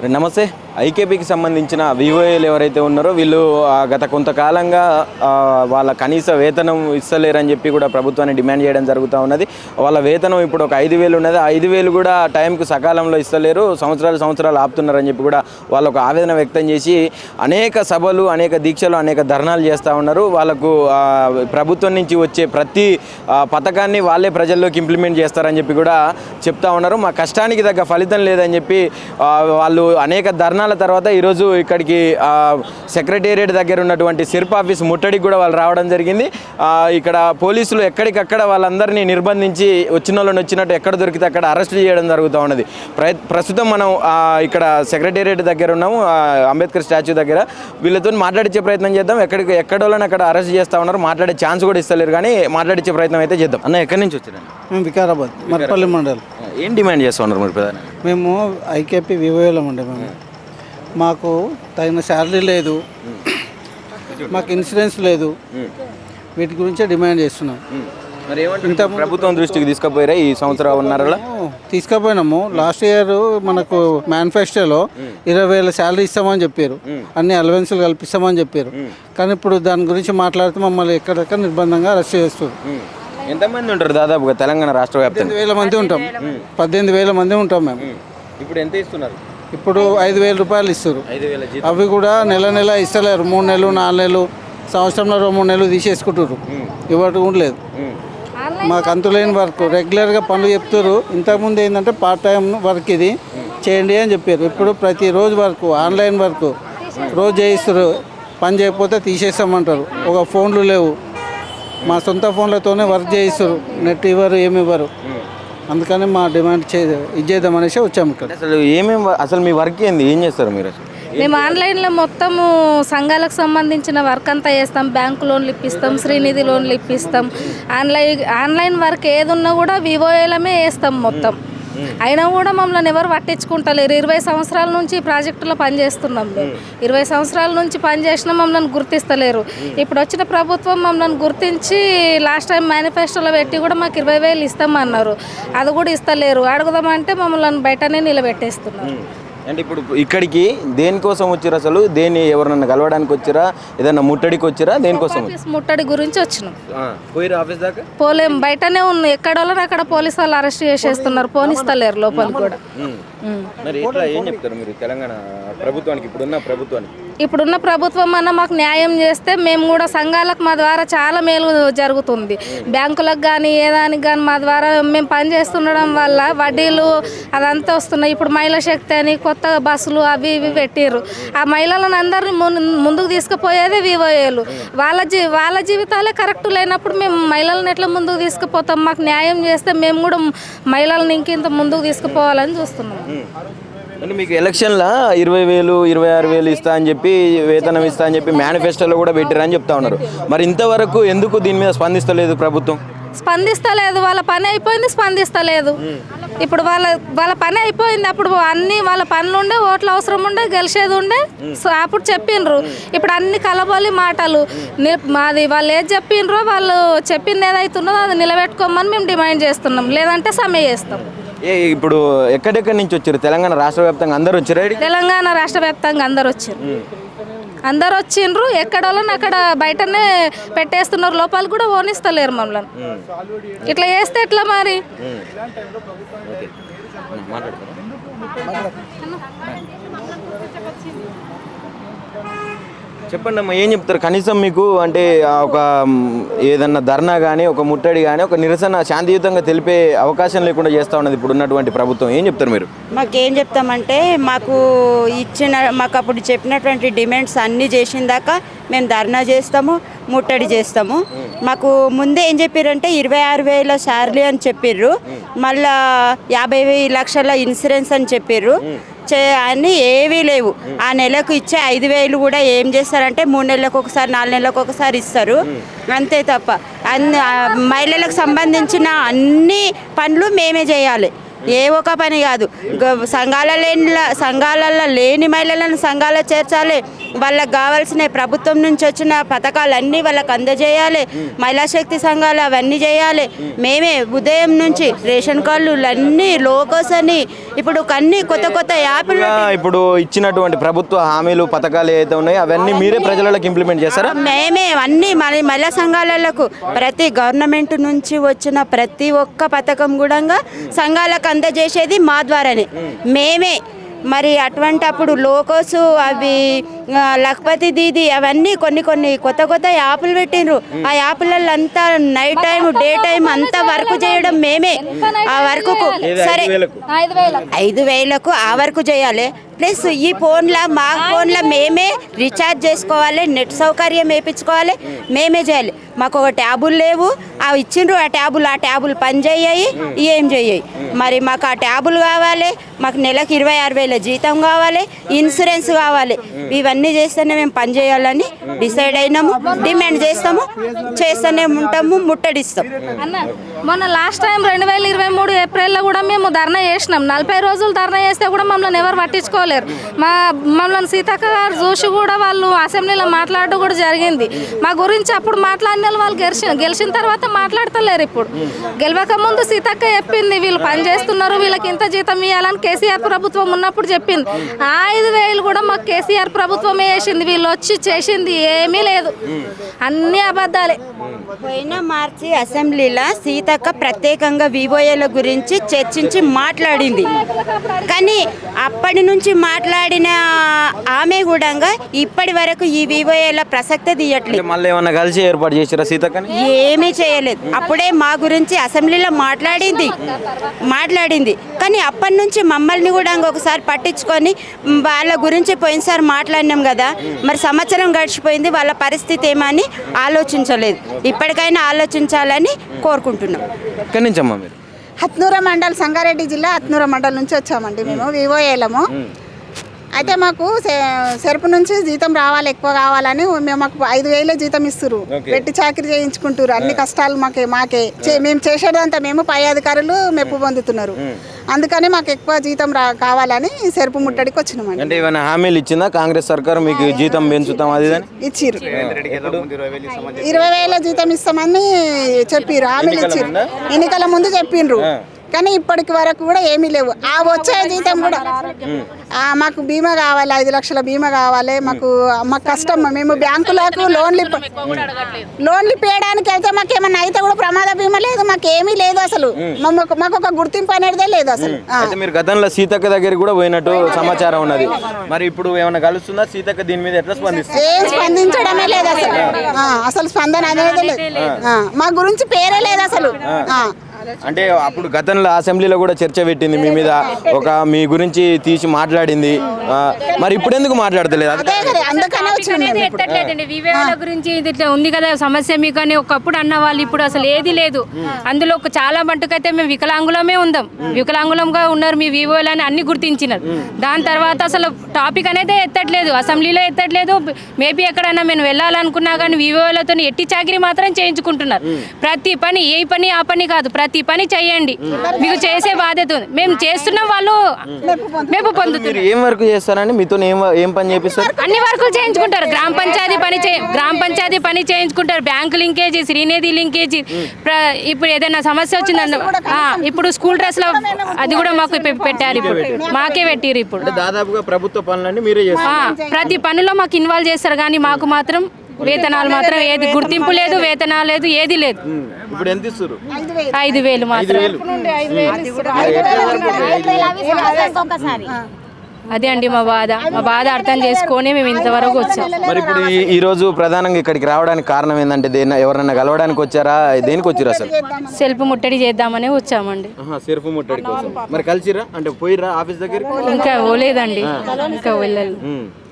నమస్తే. ఐకేపీకి సంబంధించిన వివోఏలు ఎవరైతే ఉన్నారో వీళ్ళు గత కొంతకాలంగా వాళ్ళ కనీస వేతనం ఇస్తలేరని చెప్పి కూడా ప్రభుత్వాన్ని డిమాండ్ చేయడం జరుగుతూ ఉన్నది. వాళ్ళ వేతనం ఇప్పుడు ఒక 5,000 ఉన్నది. 5,000 కూడా టైంకు సకాలంలో ఇస్తలేరు, సంవత్సరాలు ఆపుతున్నారని చెప్పి కూడా వాళ్ళు ఒక ఆవేదన వ్యక్తం చేసి అనేక సభలు, అనేక దీక్షలు, అనేక ధర్నాలు చేస్తూ ఉన్నారు. వాళ్ళకు ప్రభుత్వం నుంచి వచ్చే ప్రతి పథకాన్ని వాళ్ళే ప్రజల్లోకి ఇంప్లిమెంట్ చేస్తారని చెప్పి కూడా చెప్తా ఉన్నారు. మా కష్టానికి తగ్గ ఫలితం లేదని చెప్పి వాళ్ళు అనేక ధర్నాల తర్వాత ఈరోజు ఇక్కడికి సెక్రటేరియట్ దగ్గర ఉన్నటువంటి సిర్ప్ ఆఫీస్ ముట్టడికి కూడా వాళ్ళు రావడం జరిగింది. ఇక్కడ పోలీసులు ఎక్కడికక్కడ వాళ్ళందరినీ నిర్బంధించి వచ్చిన వాళ్ళని వచ్చినట్టు ఎక్కడ దొరికితే అక్కడ అరెస్ట్ చేయడం జరుగుతూ ఉన్నది. ప్రస్తుతం మనం ఇక్కడ సెక్రటేరియట్ దగ్గర ఉన్నాము, అంబేద్కర్ స్టాచ్యూ దగ్గర. వీళ్ళతో మాట్లాడించే ప్రయత్నం చేద్దాం. ఎక్కడోళ్ళని అక్కడ అరెస్ట్ చేస్తూ ఉన్నారు, మాట్లాడే ఛాన్స్ కూడా ఇస్తలేరు, కానీ మాట్లాడించే ప్రయత్నం అయితే చేద్దాం. అన్న, ఎక్కడి నుంచి వచ్చారండి? మేము వికారాబాద్ మర్పల్లి మండలం. ఏం డిమాండ్ చేస్తూ ఉన్నారు మరి ప్రధాన? మేము ఐకేపీ వివోఏలం ఉండే మాకు తగిన శాలరీ లేదు, మాకు ఇన్సూరెన్స్ లేదు, వీటి గురించే డిమాండ్ చేస్తున్నాం. మరి ఇంత ప్రభుత్వం దృష్టికి తీసుకుపోయారా ఈ సంవత్సరం? తీసుకుపోయినాము. లాస్ట్ ఇయర్ మనకు మేనిఫెస్టోలో 20,000 శాలరీ ఇస్తామని చెప్పారు, అన్ని అలవెన్సులు కల్పిస్తామని చెప్పారు. కానీ ఇప్పుడు దాని గురించి మాట్లాడితే మమ్మల్ని ఎక్కడెక్కడ నిర్బంధంగా అరెస్ట్ చేస్తారు. ఎంతమంది ఉంటారు దాదాపుగా తెలంగాణ రాష్ట్ర వ్యాప్తంగా? 18,000 మంది ఉంటాం. 18,000 మంది ఉంటాం మేము. ఇప్పుడు ఎంత ఇస్తున్నారు? ఇప్పుడు 5,000 రూపాయలు ఇస్తారు. అవి కూడా నెల ఇస్తలేరు. 3 నెలలు 4 నెలలు, సంవత్సరంలో 3 నెలలు తీసేసుకుంటారు. ఇవ్వటం కూడా లేదు. మాకు అంతులేని వర్క్ రెగ్యులర్గా పనులు చెప్తారు. ఇంతకుముందు ఏంటంటే పార్ట్ టైం వర్క్ ఇది చేయండి అని చెప్పారు. ఇప్పుడు ప్రతిరోజు వర్క్, ఆన్లైన్ వర్క్ రోజు చేయిస్తారు. పని చేయకపోతే తీసేస్తామంటారు. ఒక ఫోన్లు లేవు, మా సొంత ఫోన్లతోనే వర్క్ చేయిస్తారు. నెట్ ఇవ్వరు, ఏమి ఇవ్వరు. అందుకని మా డిమాండ్ ఇది చేద్దామనేసి వచ్చాము ఇక్కడ. అసలు మీ వర్క్ ఏంది, ఏం చేస్తారు మీరు? మేము ఆన్లైన్లో మొత్తము సంఘాలకు సంబంధించిన వర్క్ అంతా చేస్తాం. బ్యాంకు లోన్లు ఇప్పిస్తాం, శ్రీనిధి లోన్లు ఇప్పిస్తాం. ఆన్లైన్ వర్క్ ఏది ఉన్నా కూడా వివోఏలమే వేస్తాం మొత్తం. అయినా కూడా మమ్మల్ని ఎవరు పట్టించుకుంటలేరు. 20 సంవత్సరాల నుంచి ప్రాజెక్టులో పనిచేస్తున్నాం మేము. 20 సంవత్సరాల నుంచి పనిచేసినా మమ్మల్ని గుర్తిస్తలేరు. ఇప్పుడు వచ్చిన ప్రభుత్వం మమ్మల్ని గుర్తించి లాస్ట్ టైం మేనిఫెస్టోలో పెట్టి కూడా మాకు 20,000 ఇస్తామన్నారు. అది కూడా ఇస్తలేరు. అడుగుదామంటే మమ్మల్ని బయటనే నిలబెట్టేస్తున్నారు. అంటే ఇప్పుడు ఇక్కడికి దేనికోసం వచ్చారు? అసలు ఎవరన్నా కలవడానికి వచ్చారా, ఏదన్నా ముట్టడికి వచ్చారా? దేనికోసం? ముట్టడి గురించి వచ్చినాం. ఆఫీస్ దాకా పోలేం, బయటనే ఉన్నాయి. ఎక్కడోళ్ళని అక్కడ పోలీసు వాళ్ళు అరెస్ట్ చేసేస్తున్నారు, పోనిస్తలేరు లోపలికి కూడా. మరి ఎట్లా ఏం చెప్తారు మీరు తెలంగాణ ప్రభుత్వానికి, ఇప్పుడున్న ప్రభుత్వం అన్న మాకు న్యాయం చేస్తే మేము కూడా సంఘాలకు మా ద్వారా చాలా మేలు జరుగుతుంది. బ్యాంకులకు కానీ ఏదానికి కానీ మా ద్వారా మేము పని చేస్తుండడం వల్ల వడ్డీలు అదంతా వస్తున్నాయి. ఇప్పుడు మహిళా శక్తి అని కొత్తగా బస్సులు అవి ఇవి పెట్టిర్రు. ఆ మహిళలను అందరినీ ముందుకు తీసుకుపోయేదే వివోఏలు. వాళ్ళ జీవితాలే కరెక్ట్ లేనప్పుడు మేము మహిళలను ఎట్లా ముందుకు తీసుకుపోతాం? మాకు న్యాయం చేస్తే మేము కూడా మహిళలను ఇంకింత ముందుకు తీసుకుపోవాలని చూస్తున్నాం. అంటే మీకు ఎలక్షన్లో 20,000, 26,000 ఇస్తా అని చెప్పి, వేతనం ఇస్తా అని చెప్పి మేనిఫెస్టోలో కూడా పెట్టారని చెప్తా ఉన్నారు. మరి ఇంతవరకు ఎందుకు దీని మీద స్పందిస్తలేదు ప్రభుత్వం? స్పందిస్తలేదు. వాళ్ళ పని అయిపోయింది, స్పందిస్తలేదు. ఇప్పుడు వాళ్ళ పని అయిపోయింది. అప్పుడు అన్ని వాళ్ళ పనులు ఉండే, ఓట్ల అవసరం ఉండే, గెలిచేది ఉండే. సో అప్పుడు చెప్పిండ్రు. ఇప్పుడు అన్ని కలబోలి మాటలు. మాది వాళ్ళు ఏది చెప్పిండ్రో, వాళ్ళు చెప్పింది ఏదైతున్నదో అది నిలబెట్టుకోమని మేము డిమాండ్ చేస్తున్నాం. లేదంటే సమ్మె చేస్తాం. ఇప్పుడు ఎక్కడెక్కడి నుంచి వచ్చారు? తెలంగాణ రాష్ట్ర వ్యాప్తంగా అందరూ వచ్చారు? తెలంగాణ రాష్ట్ర వ్యాప్తంగా అందరు వచ్చిండ్రు. ఎక్కడోళ్ళని అక్కడ బయటనే పెట్టేస్తున్నారు. లోపల కూడా ఓనిస్తలేరు మమ్మల్ని. ఇట్లా చేస్తే ఎట్లా మరి? చెప్పండి అమ్మా, ఏం చెప్తారు? కనీసం మీకు అంటే ఒక ఏదన్నా ధర్నా కానీ, ఒక ముట్టడి కానీ, ఒక నిరసన శాంతియుతంగా తెలిపే అవకాశం లేకుండా చేస్తూ ఉన్నది ఇప్పుడు ఉన్నటువంటి ప్రభుత్వం. ఏం చెప్తారు మీరు? మాకేం చెప్తామంటే మాకు అప్పుడు చెప్పినటువంటి డిమాండ్స్ అన్నీ చేసిన దాకా మేము ధర్నా చేస్తాము, ముట్టడి చేస్తాము. మాకు ముందే ఏం చెప్పారంటే 26,000 శాలరీ అని చెప్పిర్రు. మళ్ళా 50 లక్షల ఇన్సూరెన్స్ అని చెప్పిర్రు. అన్నీ ఏవీ లేవు. ఆ నెలకు ఇచ్చే 5,000 కూడా ఏం చేస్తారంటే 3 నెలలకు ఒకసారి, 4 నెలలకు ఒకసారి ఇస్తారు. అంతే తప్ప మహిళలకు సంబంధించిన అన్ని పనులు మేమే చేయాలి. ఏ ఒక పని కాదు. సంఘాలలో లేని మహిళలను సంఘాలు చేర్చాలి. వాళ్ళకి కావాల్సిన ప్రభుత్వం నుంచి వచ్చిన పథకాలన్నీ వాళ్ళకి అందజేయాలి. మహిళా శక్తి సంఘాలు అవన్నీ చేయాలి. మేమే ఉదయం నుంచి రేషన్ కార్డులు అన్నీ లోగోస్ అని ఇప్పుడు అన్ని కొత్త యాప్లు ఇప్పుడు ఇచ్చినటువంటి ప్రభుత్వ హామీలు పథకాలు ఏదైతే ఉన్నాయో అవన్నీ మీరే ప్రజలకు ఇంప్లిమెంట్ చేస్తారా? మేమే అన్ని మహిళా సంఘాలకు ప్రతి గవర్నమెంట్ నుంచి వచ్చిన ప్రతి ఒక్క పథకం కూడా సంఘాలకు అందజేసేది మా ద్వారానే మేమే. మరి అటువంటి అప్పుడు లోకోస్ అవి లఖపతి దీది అవన్నీ కొన్ని కొత్త యాప్లు పెట్టిండ్రు. ఆ యాప్లలో అంతా నైట్ టైం డే టైం అంతా వర్క్ చేయడం మేమే. ఆ వర్క్కు సరే 5,000కు ఆ వర్క్ చేయాలి. ప్లస్ ఈ మా ఫోన్లో మేమే రీఛార్జ్ చేసుకోవాలి, నెట్ సౌకర్యం వేయించుకోవాలి, మేమే చేయాలి. మాకు ఒక ట్యాబులు లేవు, అవి ఇచ్చిండ్రు. ఆ ట్యాబులు పని చేయాయి, ఏం చేయాయి. మరి మాకు ఆ ట్యాబులు కావాలి, మాకు నెలకు 26,000 జీతం కావాలి, ఇన్సూరెన్స్ కావాలి. ఇవన్నీ చేస్తేనే మేము పని చేయాలని డిసైడ్ అయినాము. డిమాండ్ చేస్తూనే ఉంటాము, ముట్టడిస్తాం. అన్న మొన్న లాస్ట్ టైం 2023 ఏప్రిల్లో కూడా మేము ధర్నా చేసినాం. 40 రోజులు ధర్నా చేస్తే కూడా మమ్మల్ని ఎవరు పట్టించుకోలేరు. మమ్మల్ని సీతక్క గారు చూసి కూడా వాళ్ళు అసెంబ్లీలో మాట్లాడడం కూడా జరిగింది. మా గురించి అప్పుడు మాట్లాడిన వాళ్ళు గెలిచిన తర్వాత మాట్లాడతలేరు. ఇప్పుడు గెలవక ముందు సీతక్క చెప్పింది వీళ్ళు పని చేస్తున్నారు, వీళ్ళకి ఇంత జీతం ఇవ్వాలని కేసీఆర్ ప్రభుత్వం ఉన్నప్పుడు చెప్పింది. 5,000 కూడా మాకు కేసీఆర్ ప్రభుత్వమే చేసింది. వీళ్ళు వచ్చి చేసింది ఏమీ లేదు, అన్ని అబద్ధాలే. పోయిన మార్చి అసెంబ్లీలో సీతక్క ప్రత్యేకంగా వివోఏల గురించి చర్చించి మాట్లాడింది. కానీ అప్పటి నుంచి మాట్లాడిన ఆమె కూడా ఇప్పటి వరకు ఈ వివోఏల ప్రసక్తి తీయట్లేదు. మళ్ళీ ఏమన్నా కలిసి ఏర్పాటు చేసారా సీతక్కని? ఏమీ చేయలేదు. అప్పుడే మా గురించి అసెంబ్లీలో మాట్లాడింది. కానీ అప్పటి నుంచి మమ్మల్ని కూడా ఒకసారి పట్టించుకొని వాళ్ళ గురించి పోయినసారి మాట్లాడినాం కదా, మరి సంవత్సరం గడిచిపోయింది, వాళ్ళ పరిస్థితి ఏమని ఆలోచించలేదు. ఇప్పటికైనా ఆలోచించాలని కోరుకుంటున్నాం. ఎక్కడి నుంచి అమ్మా మీరు? హత్నూర మండల్, సంగారెడ్డి జిల్లా హత్నూర మండల్ నుంచి వచ్చామండి మేము. వివోఏలము. అయితే మాకు సెరుపు నుంచి జీతం రావాలి, ఎక్కువ కావాలని మాకు 5,000 జీతం ఇస్తున్నారు. పెట్టి చాకరీ చేయించుకుంటారు. అన్ని కష్టాలు మాకే మేము చేసేదంతా మేము పై అధికారులు మెప్పు పొందుతున్నారు. అందుకని మాకు ఎక్కువ జీతం కావాలని సెరుపు ముట్టడికి వచ్చినామండి. అంటే ఏమైనా హామీలు ఇచ్చిందా కాంగ్రెస్ సర్కారు మీకు జీతం పెంచుతాం అది ఇచ్చిర్రు? 20,000 జీతం ఇస్తామని చెప్పిర్రు, హామీలు ఇచ్చిర్రు. ఎన్నికల ముందు చెప్పిండ్రు. కానీ ఇప్పటికి వరకు కూడా ఏమీ లేవు. ఆ వచ్చే జీతం కూడా మాకు బీమా కావాలి, 5 లక్షల బీమా కావాలి. మాకు కష్టం. మేము బ్యాంకులకు లోన్లు ఇప్పేయడానికి వెళ్తే మాకు ఏమన్నా అయితే కూడా ప్రమాద బీమా లేదు, మాకు ఏమీ లేదు. అసలు మాకు ఒక గుర్తింపు అనేదే లేదు అసలు. మీరు గతంలో సీతక్క దగ్గర కూడా పోయినట్టు సమాచారం ఉన్నది. మరి ఇప్పుడు ఏమైనా కలుస్తుందా సీతక్క? దీని మీద ఎట్లా స్పందిస్తుంది? ఏం స్పందించడమే లేదు అసలు. అసలు స్పందన అనేది లేదు. మా గురించి పేరే లేదు అసలు. అంటే అప్పుడు గతంలో అసెంబ్లీలో కూడా చర్చ పెట్టింది మీ మీద, మీ గురించి తీసి మాట్లాడింది. మరి ఇప్పుడు ఎందుకు మాట్లాడతలేదు? ఎత్తట్లేదండి వివేకాల గురించి. ఇట్లా ఉంది కదా సమస్య మీకు అని ఒకప్పుడు అన్న వాళ్ళు ఇప్పుడు అసలు ఏది లేదు. అందులో చాలా మట్టుకైతే మేము వికలాంగులమే ఉందాం, వికలాంగులంగా ఉన్నారు మీ వివోలు అని అన్ని గుర్తించినారు. దాని తర్వాత అసలు టాపిక్ అనేది ఎత్తట్లేదు, అసెంబ్లీలో ఎత్తట్లేదు. మేబీ ఎక్కడైనా మేము వెళ్ళాలనుకున్నా కానీ వివోలతో ఎట్టి చాకరీ మాత్రం చేయించుకుంటున్నారు. ప్రతి పని ఏ పని ఆ పని కాదు, ప్రతి పని చేయండి, మీకు చేసే బాధ్యత ఉంది. మేము చేస్తున్న వాళ్ళు మెప్పు పొందుతున్నారు. ఏం వర్క్ చేస్తారండి? మీతో ఏం పని చేపిస్తారు? అన్ని వర్కులు చేయించుకుంటారు. గ్రామ పంచాయతీ పని చేయించుకుంటారు. Bank linkage, Srinidhi linkage. ఇప్పుడు ఏదైనా సమస్య వచ్చిందండి, ఇప్పుడు స్కూల్ డ్రెస్ లో అది కూడా మాకు పెట్టారు. ఇప్పుడు మాకే పెట్టారు. ఇప్పుడు దాదాపుగా ప్రభుత్వ పనులన్నీ మీరే చేస్తారు. ప్రతి పనిలో మాకు ఇన్వాల్వ్ చేస్తారు. కానీ మాకు మాత్రం వేతనాలు మాత్రం ఏది గుర్తింపు లేదు, వేతనాలు లేదు, ఏది లేదు. ఇప్పుడు ఎంత ఇస్తారు? 5,000 మాత్రం. అదే అండి మా బాధ అర్థం చేసుకొని మేము ఇంతవరకు వచ్చాం. మరి ఇప్పుడు ఈ రోజు ప్రధానంగా ఇక్కడికి రావడానికి కారణం ఏంటంటే ఎవరన్నా కలవడానికి వచ్చారా? దేనికి వచ్చారు అసలు? సెల్ఫ్ ముట్టడి చేద్దామని వచ్చామండి. సెల్ఫ్ ముట్టడి కోసం. మరి కలిసిరా అంటే పోయిరా ఆఫీస్ దగ్గర? ఇంకా పోలేదండి, ఇంకా వెళ్ళాలి.